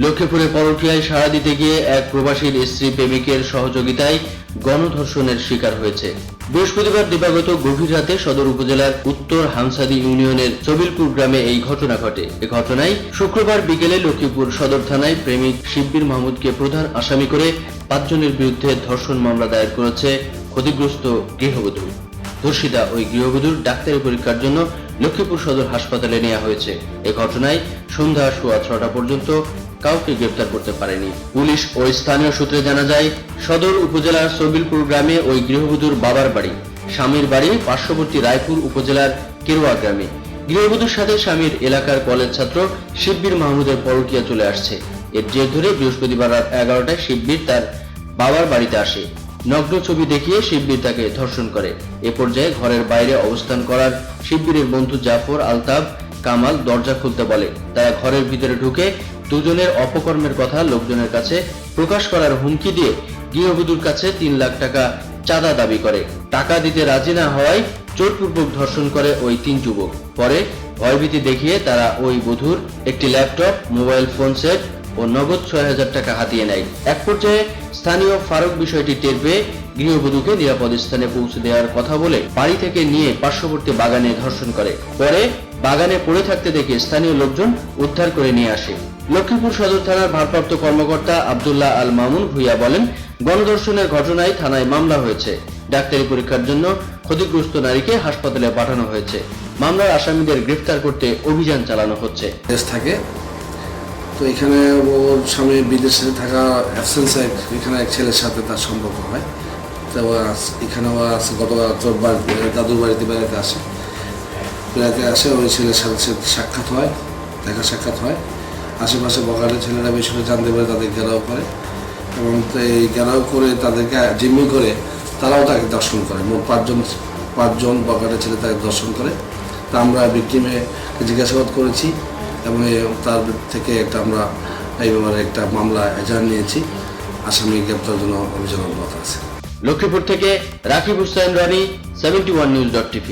লক্ষ্মীপুরে পরকীয়ায় সাড়া দিতে গিয়ে এক প্রবাসীর স্ত্রী প্রেমিকের সহযোগিতায় গণধর্ষণের শিকার হয়েছে। বৃহস্পতিবার দিবাগত গভীর রাতে সদর উপজেলার উত্তর হামসাদি ইউনিয়নের চবিলপুর গ্রামে এই ঘটনা ঘটে। এ ঘটনায় শুক্রবার বিকেলে লক্ষ্মীপুর সদর থানায় প্রেমিক শিব্বির মাহমুদকে প্রধান আসামি করে 5 জনের বিরুদ্ধে ধর্ষণ মামলা দায়ের করেছে ক্ষতিগ্রস্ত গৃহবধূ। ধর্ষিতা ওই গৃহবধূর ডাক্তারি পরীক্ষার জন্য লক্ষ্মীপুর সদর হাসপাতালে নেওয়া হয়েছে। এ ঘটনায় সন্ধ্যা 6:30 পর্যন্ত কাউকে গ্রেপ্তার করতে পারেনি পুলিশ ও স্থানীয় সূত্রে জানা যায়, সদর উপজেলার চবিলপুর গ্রামে ওই গৃহবধূর বাবার বাড়ি, স্বামীর বাড়ি পার্শ্ববর্তী রায়পুর উপজেলার কেরুয়া গ্রামে। গৃহবধূর সাথে স্বামীর এলাকার কলেজ ছাত্র শিব্বির মাহমুদের পরকীয়া চলে আসছে। এর জের ধরে বৃহস্পতিবার রাত 11টায় শিব্বির তার বাবার বাড়িতে আসে। নগ্ন ছবি দেখিয়ে শিব্বির তাকে ধর্ষণ করে। এ পর্যায়ে ঘরের বাইরে অবস্থান করার শিব্বিরের বন্ধু জাফর, আলতাফ, কামাল দরজা খুলতে বলে। তারা ঘরের ভিতরে ঢুকে দুজনের অপকর্মের কথা লোকজনের কাছে প্রকাশ করার হুমকি দিয়ে গৃহবধূর কাছে 3 লাখ টাকা চাঁদা দাবি করে। টাকা দিতে রাজি না হওয়ায় জোরপূর্বক ধর্ষণ করে ওই 3 যুবক। পরে ভয়ভীতি দেখিয়ে তারা ওই বধূর একটি ল্যাপটপ, মোবাইল ফোন সেট ও নগদ 6,000 টাকা হাতিয়ে নেয়। এক পর্যায়ে স্থানীয় ফারুক বিষয়টি টের পেয়ে গৃহবধূকে নিরাপদ স্থানে পৌঁছে দেওয়ার কথা বলে বাড়ি থেকে নিয়ে পার্শ্ববর্তী বাগানে ধর্ষণ করে। পরে বাগানে পড়ে থাকতে দেখে স্থানীয় লোকজন উদ্ধার করে নিয়ে আসে। লক্ষ্মীপুর সদর থানার ভারপ্রাপ্ত কর্মকর্তা আব্দুল্লাহ আল মামুন ভুইয়া বলেন, গণধর্ষণের ঘটনায় থানায় মামলা হয়েছে। ডাক্তারি পরীক্ষার জন্য ক্ষতিগ্রস্ত নারীকে হাসপাতালে পাঠানো হয়েছে। মামলার আসামিদের গ্রেফতার করতে অভিযান চালানো হচ্ছে। থাকে তো এখানে ওর স্বামী বিদেশে থাকা অ্যাবসেন্স, এখানে এক ছেলের সাথে তার সম্পর্ক হয়। তো এখানে গতকাল দাদুর বাড়িতে বেড়াতে আসে। ওই ছেলের সাথে সাক্ষাৎ হয়, সাক্ষাৎ হয়। আশেপাশে বগালের ছেলেরা বিষয়টা জানতে পারে, তাদের ঘেরাও করে এবং এই ঘেরাও করে তাদেরকে জিম্মি করে তারাও তাকে দর্শন করে। মোট 5 জন বগালের ছেলে তাকে দর্শন করে। তা আমরা ভিকটিমে জিজ্ঞাসাবাদ করেছি এবং তার থেকে আমরা এই ব্যাপারে একটা মামলা এজাহার নিয়েছি। আসামি গ্রেপ্তারের জন্য অভিযান অব্যাহত আছে। লক্ষ্মীপুর থেকে রাকিব হুসাইন রানী, 71news.tv।